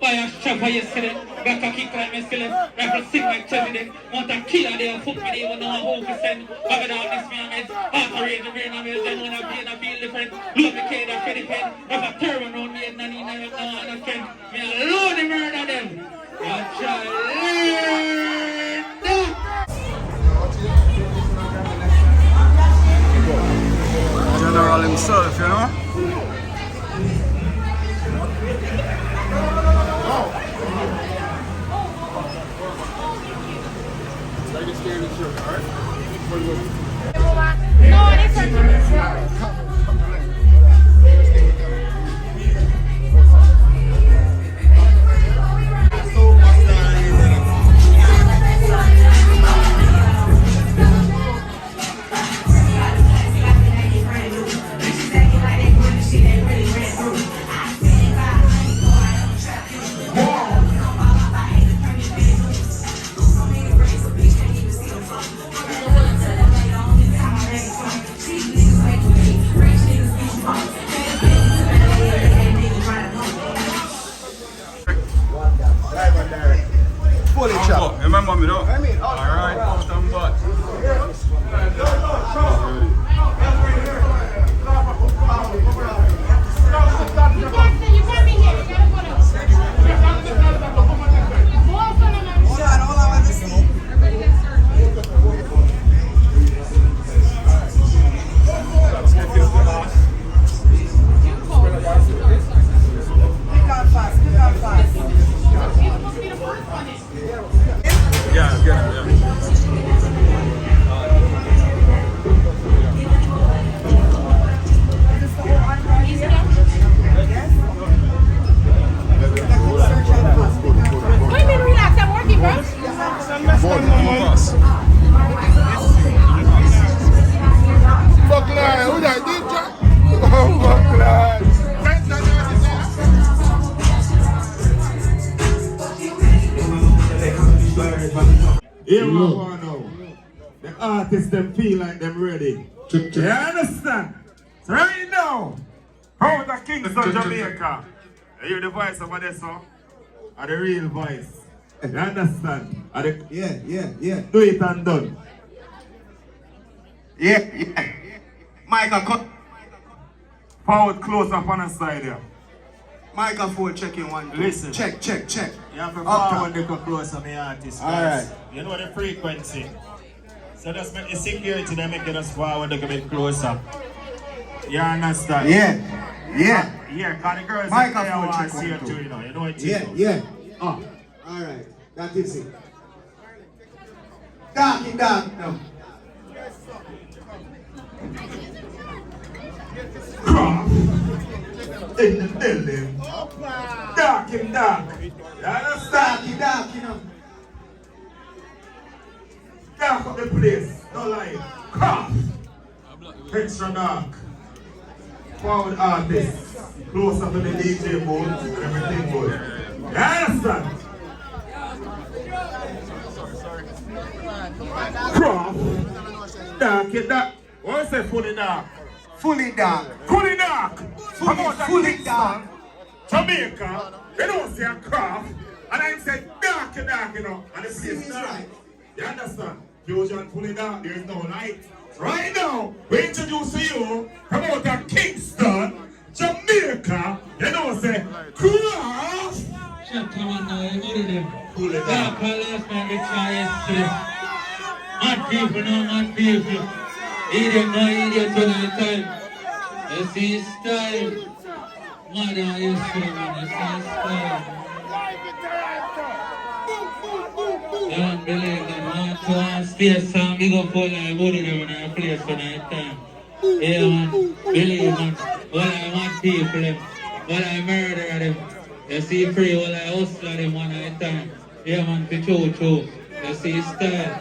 By a strapper yesterday, got a kick like yesterday, rifle sing like president, want a killer there, fuck me, they even know how to send, bag it out this man, heart to raise the brain of me, then when I feel, different, love the kid, I feel the pen, have a terror around me, and I need no understand, me alone the murder them, I try learn that. General himself, you know? No, it's a Remember me though? Alright, out and back. You can't be here. You gotta go now. Yeah, get him, yeah. What do you mean relax? I'm working, bro. Buckler, who that DJ? Oh, Buckler. Here we go now. The artists them feel like them ready. You understand? So right now, how the Kingston Jamaica. You hear the voice of this song? Or the real voice. You understand? Yeah. Do it and done. Yeah. Micah, Forward close up on the side here. microphone checking one. Two. Listen. Check. You have to forward the close on the artist. Alright. You know the frequency. So just make the security they make us forward a bit closer. You understand? Yeah. Yeah, because the girls Microphone want to check see you one, too, two. you know. You know it Yeah. Oh. Alright. That is it. Dark now. Kraff in the building. Dark. You understand? Dark, you know. Dark up the place. No light. Kraff. Extra dark. Forward artists. Closer to the DJ booth and everything good. You understand? Kraff. Dark. What say fully dark? Fully dark. Fully dark. Fully dark. Jamaica, they don't say a Kraff, and I say dark, you know, and the place is dark. Right. You understand? Fusion fully dark, there is no light. Right now, we introduce to you about a Kingston, Jamaica, you know, say Kraff. Shut up now, you go to them. Fully Yeah, dark. call last man, we try yesterday. Mad people. Idiot, no idiot tonight time. You see style. Mother, you see man, you see style. You don't believe them, man. So on space, and big up all I go to them when I play tonight time. Yeah, man. Believe, man. All I want people, them. All I murder them. You see free, all I hustle them one at a time. Yeah, man, for true. You see style.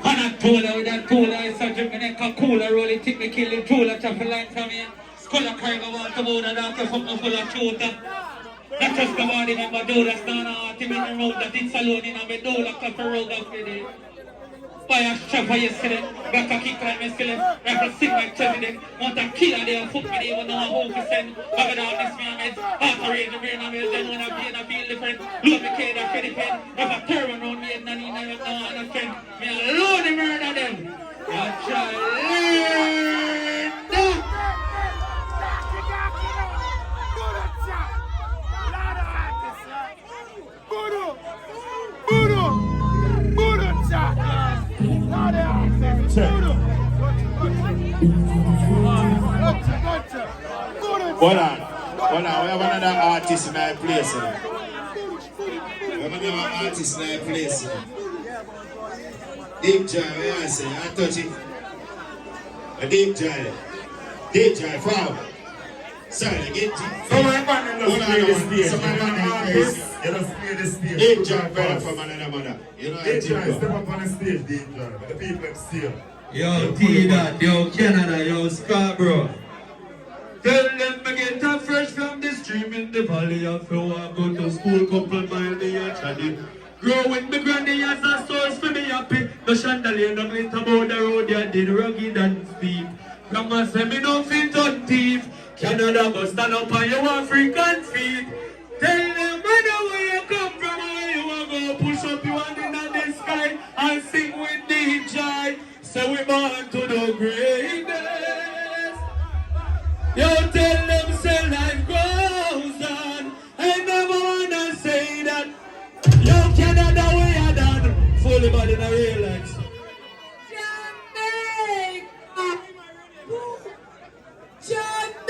And I told her with that cooler, I said, Jamaica cooler, roll it, take me, kill it, troll, traffic line from me. Scholar cargo want to board, and after something full of shooter. Not just the body, remember, do that's not a team in the road, that it's alone in a bed, do like a road of it. Buy a strapper yesterday. Back a kick like yesterday. Rifle sing like Chelsea. Want a killer there. Fuck me. Even know how to send. Bag down this man. Heart rage. The brain of it. Then when I be in a feel different. Love me kid. I feel the pen. Have a turn around me. And none of them know I'm a friend. Me alone the murder them. You try learn that. Hold on. We have another artist in our place. We have another artist in our place. Deep Jahi, where I say, I touch it. A Deep Jahi. Deep Jahi, foul. Sorry, get it. Someone play the stage. Just play the stage. Deep Jahi, better from another mother. You know, Deep Jahi, step up on the stage, Deep Jahi. The people see you. Yo, T-Dot, yo, Canada, yo, Scarborough. Tell them I get up fresh from the stream in the valley of flow. I go to school, couple mile me a chatty. Grow with me granny as a source for me happy. No chandelier, no glitter about the road, ya did rugged and steep. Grandma say me no fit on teeth. Canada go stand up on your African feet. Tell them I know where you come from, where you are go push up your hand in the sky and sing with the joy. So we born to the greatness. Yo, tell them say life goes on. I never wanna say that. Yo, Canada, we are done. Fully body in a real life. Jamaica!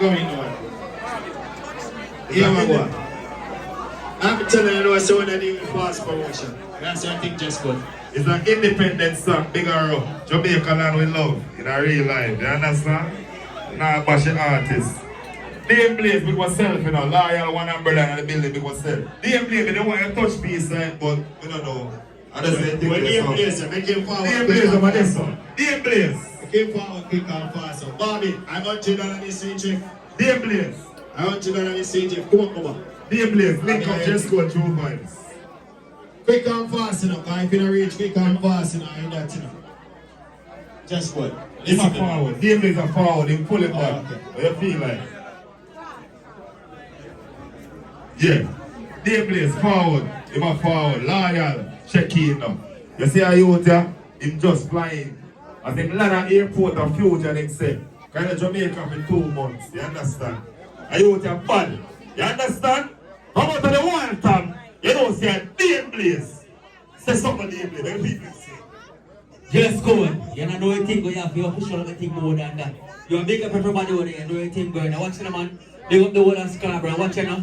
Going on. Yeah, my boy. I'm telling you, I saw when I need fast promotion. That's what I think just good. It's an independent song, big and rough. Jamaica land with love in a real life. You understand? Nah, bash the artist. Dame Blaze with myself, you know, loyal one umbrella and the building with myself. Dame Blaze, they don't want to touch piece, right? But we don't know. I just say When Dame Blaze, make him forward. Dame Blaze on my desk, son. Dame Blaze. Make him forward quick and fast. So, Bobby, I want you down on this CJ. Dame Blaze. I want you down on this CJ. Come on, come on. Dame Blaze, link up, just go through vibes. Quick and fast, you know, because if you don't reach quick and fast, you know, you're not, you know. Just what? He's a forward. Dame Blaze a forward, he pull it back. Okay. What you feel like? Yeah. Dame Blaze forward. He's a forward. Loyal. Check in now. You see how you out there? Him just flying. I think Lana Airport of future, they say. Kind of Jamaica for 2 months. You understand? Are you out there bad? You understand? Come out of the one time. You don't see a Dame Blaze. Say something Dame Blaze. What people say? Just go on. You don't know anything going on. You push on anything more than that. You make up everybody over there and do anything going on. Watch the man. They up the whole of Scarborough. Watch it now.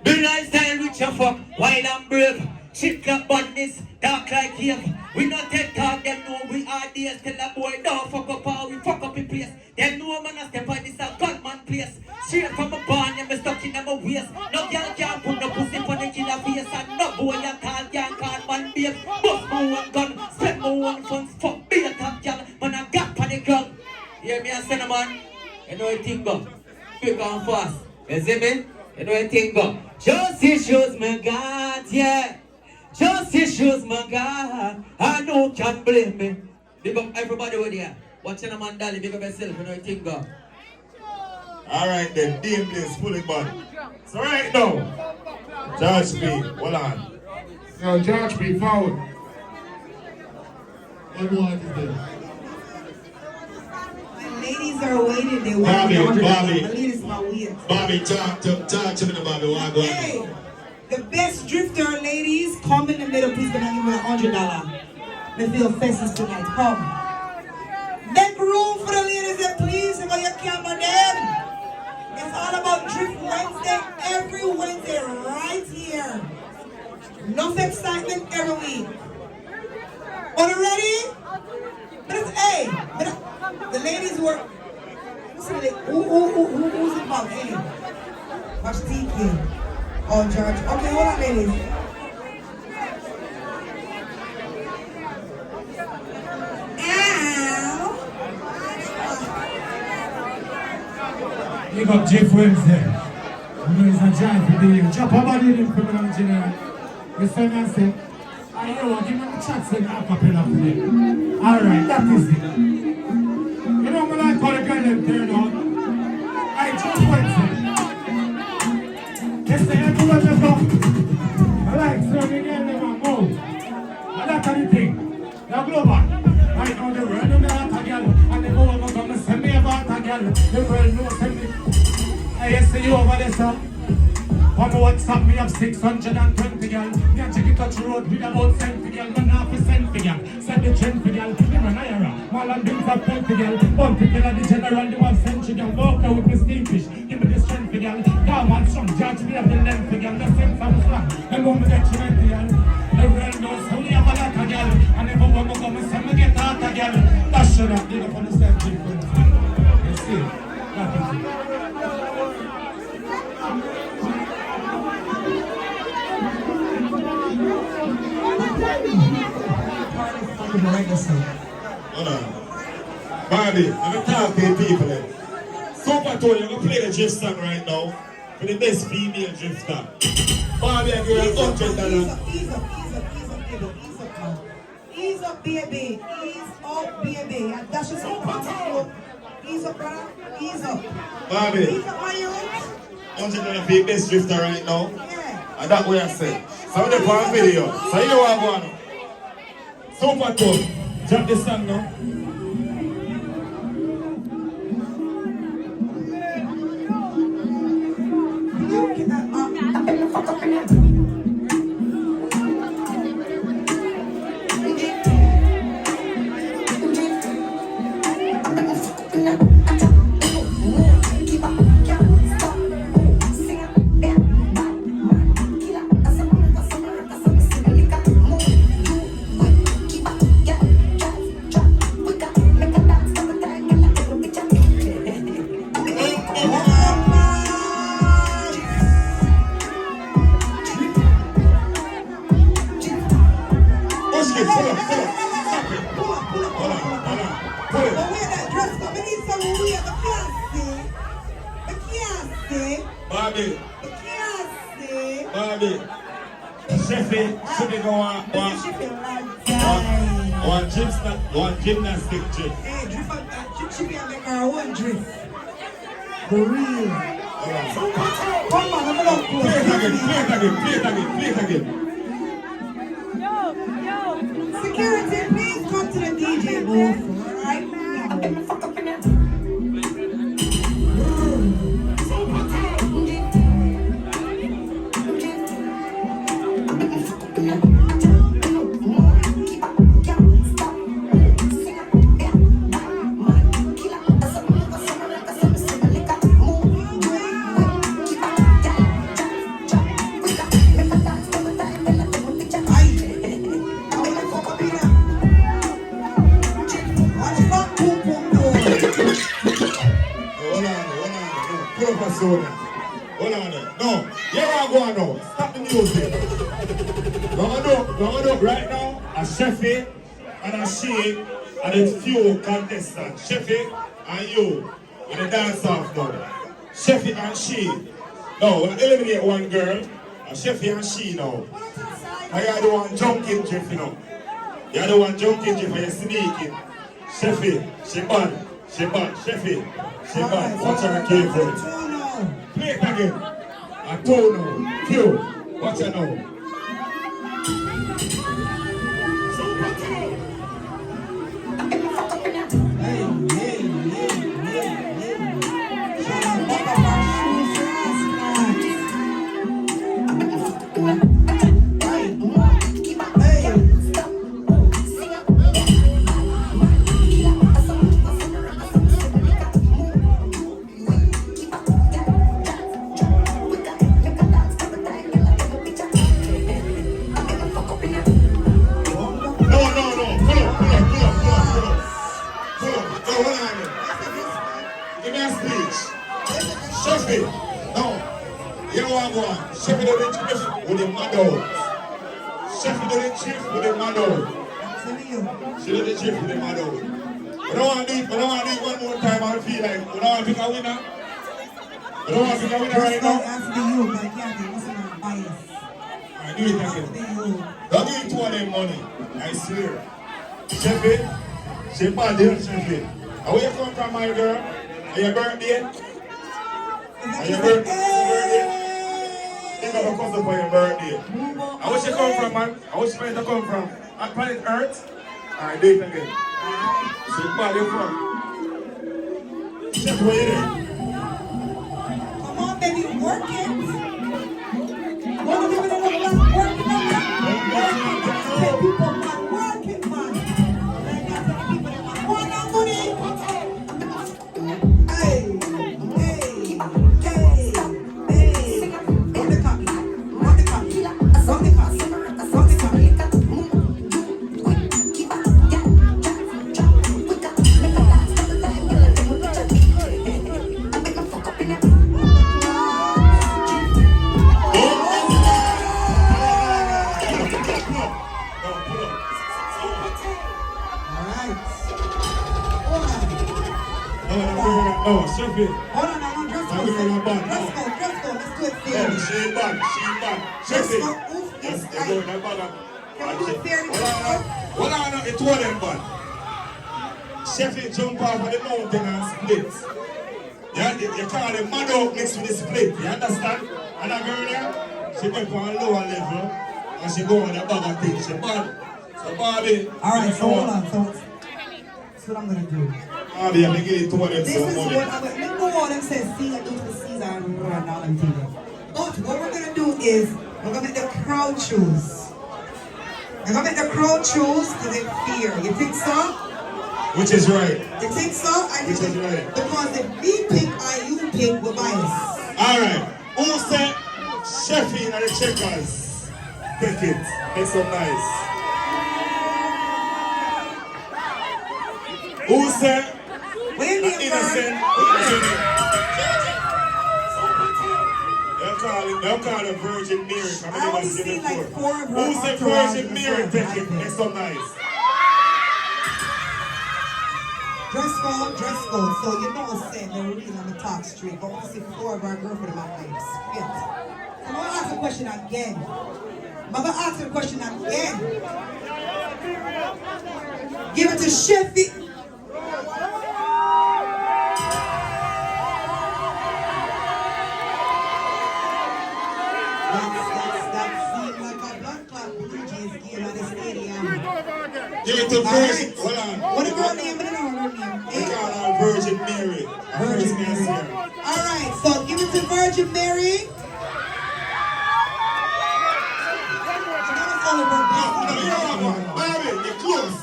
Be nice style with your fuck. Wild and brave. Chip clap badness. Dark like cave. We not take talk. Them know we are there. Tell a boy don't fuck up how we fuck up in place. Them know man a step on this a gunman place. Straight from a barn and me stuck in my waist. No girl can't put no pussy for the killer face. And no boy a tall can't call man babe. Bust my one gun. Spend my one funds. Fuck be a top girl. Man a gap on the ground. Hear me a say no man. You know what thing go. Quick and fast. You see me? You know what thing go. Just issues my God, yeah. Just issues my God. I know can't blame me. Big up everybody over there. Watching a man dolly, big up yourself, you know what thing go. Alright then, Dame Blaze, pull it back. So right now, Jahshii, hold on. Yo, Jahshii, forward. What more is there? Ladies are waiting. They want Bobby, The ladies are waiting. Bobby, talk to me now, Bobby. What go on? Hey, the best drifter ladies, come in the middle. Please, gonna give me $100. Let's feel festive tonight. Come. Make room for the ladies, and please, about your camera them. It's all about Drif Wednesday every Wednesday right here. Enough excitement every week. Are you ready? Hey, the ladies who are. Who's it about? Hey. Watch TK. Oh, George. Okay, hold on, ladies. Big up Drif Wednesday. You know it's a Jahi for the year. Chop a body in for me, general. You say me and say, I hear one, give me the chat saying a cappella for them. Alright, that is it. You know when I call the girl them turn on? I Drif Wednesday. They say everywhere they go. I like serving girl them and go. And that's the thing. They're global. Right now the world of the hot girl. And they go over come and send me a hot girl. The world knows send me. I see you over there, sir. One more WhatsApp me have 620 girl. Can't check it touch the road with about 70 girl. Man half a cent for girl. Set the trend for girl. Him and Naira. Marlon Bins have 20 girl. Bumpy killer the general. The 1 century girl. Walk out with the steam fish. Give me the strength for girl. Calm and strong. Judge me have the length for girl. The sense of the slang. And when we get 20 girl. The world knows how we have a lot of girl. And if I want to come and say me get a lot of girl. That should have been up on the same trip. You see? That is it. Hold on. Bobby, let me talk to the people then. Super Tour, you're going to play the drift song right now for the best female drifter. Bobby, I give you $100. Ease up, baby. Ease up, baby. And dash is up. Ease up, brother. Ease up. Bobby, Ease up, my youth. $100 for the best drifter right now. Yeah. And that's what I said. So they're on video. So you know what I'm going on. Super Tour, drop this song now. One gymnastic drift. Hey, Drif should be make our own drift. The real. Come on, I'm not close. Play it again. Security, please come to the DJ booth right now. Hold on there. No, you are going now. Stop the music. We're going to do right now a Sheffy and a She and a few contestants. Sheffy and you and the dance off now. Sheffy and She. No, we'll eliminate one girl. A Sheffy and She now. And you're the one junking drift, you know. You're the one junking drift and you're sneaking. Sheffy, she bad. Sheffy, she bad. Watch her careful. Play it again. A tone, few. Watch it now. You know what I'm going? Chef do the drift with the mad out. Chef do the drift with the mad out. She do the drift with the mad out. We don't want to do it one more time. I feel like we don't want to pick a winner. We don't want to pick a winner right now. That's the you, but I can't be listening to bias. Alright, do it again. Don't give two of them money. I swear. Chefy, she bad there, Chefy. And where you come from, my girl? Are your birthday? Are your birthday? Think of a cousin for your birthday. And where she come from, man? And where she plan to come from? On planet Earth? Alright, do it again. She bad there from. Chef, where you there? Come on, baby, work it. One of them in the work it. People, man, work it, man. One on money. Hey. Run the copy. Oh, Chefy. Hold on, I'm on dress code. Let's do it fair. Oh, she bad. Chefy. Yes, Can we do it fairly? Hold on, it's two of them bad. Chefy jump off of the mountain and split. You call them mad out mixed with the split. You understand? And that girl there, she went on a lower level and she go on the bag of things. She bad. So Bobby. Alright, so hold on. So that's what I'm gonna do. Bobby, I'm gonna give two of them This some is money. what I'm gonna do. All them says, see, I do the season and run all them things. But what we're gonna do is we're gonna make the crowd choose. We're gonna make the crowd choose because they fear. You think so? Which is right. You think so? I think Which is right. because if we pick or you pick, we're biased. Alright. Who said Chefy and the checkers? Take it. Make some nice. Who said innocent? They'll call it Virgin Mary. I only see like 4 of her. Who said Virgin Mary? Take it. Make some nice. Dress code. So you know what's saying they're real on the top street. But we see 4 of our girlfriend in my lives. Yes. I'm gonna ask the question again. Give it to Chefy. That seemed like a blood clot Blue Jays game at the stadium. Give it to Virgin. Hold on. What about her name? I don't know her name. We call her Virgin Mary. Virgin Mary. Alright, so give it to Virgin Mary. Baby, you're close.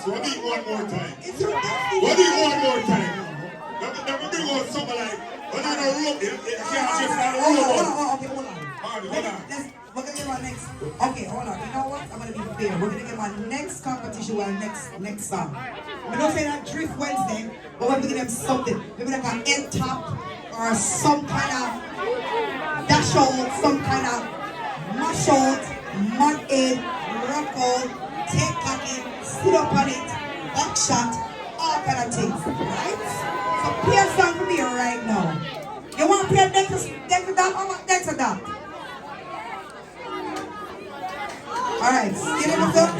What do you want one more time? It's her birthday. What do you want more time? Let me bring out something like, when you're in a room, you can't just have a room. Hold on. We're gonna get my next. Okay, hold on. You know what? I'm gonna be fair. We're gonna get my next competition with our next song. We don't say that Drif Wednesday, but we're gonna give them something. Maybe like an end top or some kind of dash out, some kind of mash out, mud in, rock out, take cocky, sit up on it, back shot, all kind of things, right? So play a song for me right now. You want to play next to that or next to that? Alright, still in the top?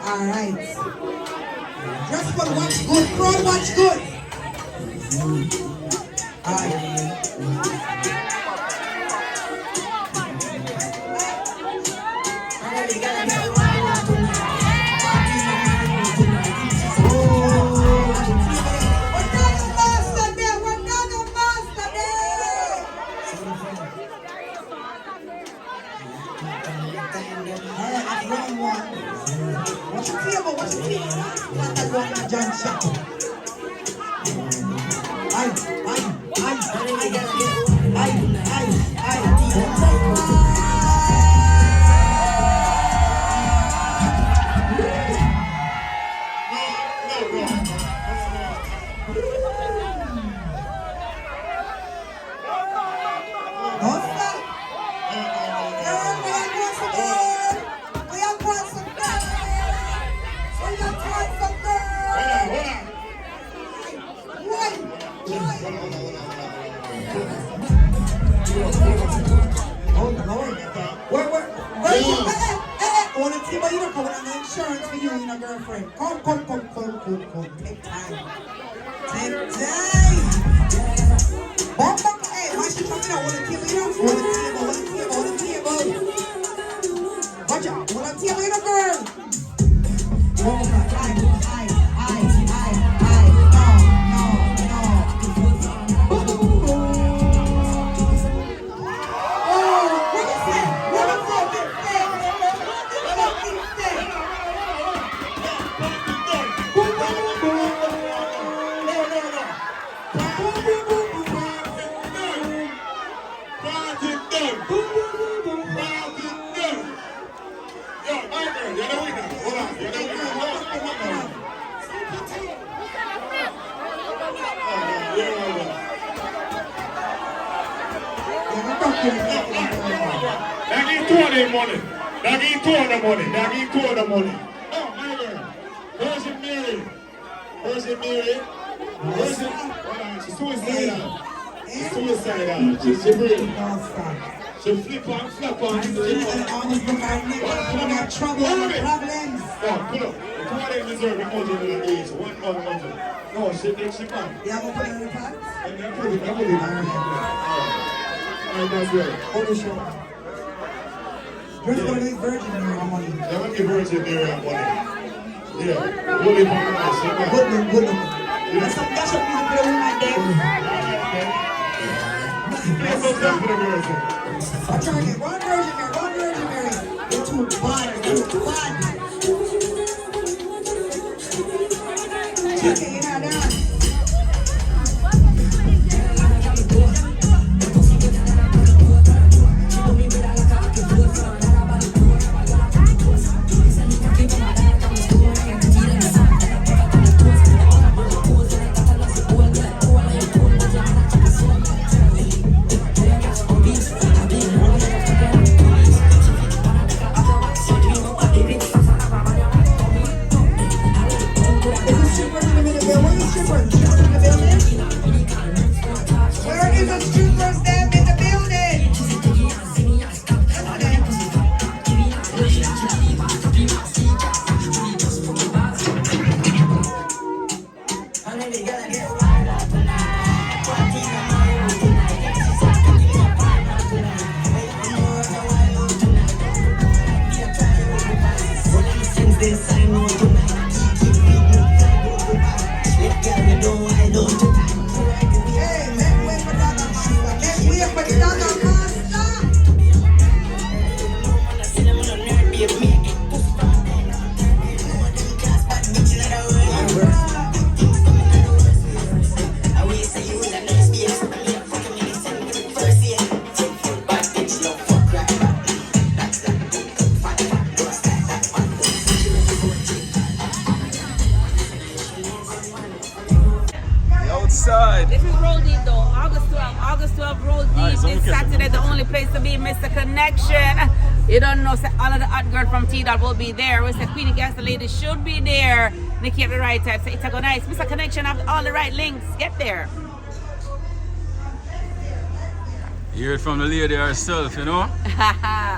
Alright. Dress for watch good, crowd watch good. Alright. Oh Lord. Where? I want to see what you don't come on insurance for you and your girlfriend. Come. Take time. Hey, why she coming out? Want to see what you don't? Want to table. Watch out. Want to see what you don't, girl? Two of the money. Oh, my girl. Virgin Mary. She's suicidal. She's free. She flip on. Trouble and problems. Pull up. The two of them deserve emoji in the age. One more. No, she can. Yeah, I'm going to put it in the pot. I'm put it. Alright, that's good. Hold the show. Just going to make Virgin Mary money. They're going to give Virgin Mary money. Yeah. Holy Mary. Good look. That's some music for the woman there. Play some stuff for the Virgin. I'm trying to get one Virgin Mary. You're too bad. Okay, you're not done. This is Roll Deep though, August 12, Roll Deep this Saturday, the only place to be, Mr. Connection. You don't know, say, all of the hot girl from T-Dot will be there. We say Queenie Gangsta Lady should be there. Nikki have the right type, so it's a go nice. Mr. Connection have all the right links, get there. Hear it from the lady herself, you know?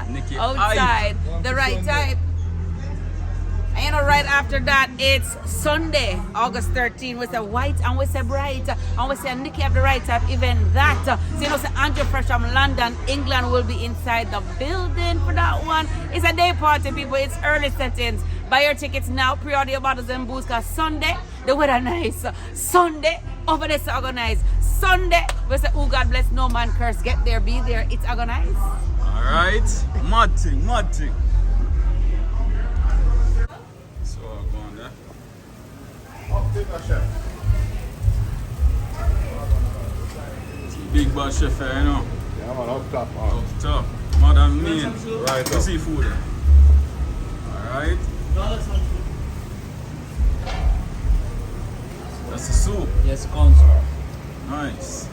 Nikki outside, the right type. And you know, right after that, it's Sunday, August 13th. We say white and we say bright. And we say Nikki have the right type, even that. So you know, say Andrew Fresh from London, England will be inside the building for that one. It's a day party, people. It's early settings. Buy your tickets now, pre-order your bottles and booze, because Sunday, the weather nice. Sunday, over there, organized. Sunday, we say, oh, God bless, no man curse. Get there, be there. It's organized. All right. Mad thing. Big bad chef, you know. Yeah, man, up top. Up top. Madam mean. Right up. Seafood. Alright. That's the soup. Yes, console. Nice.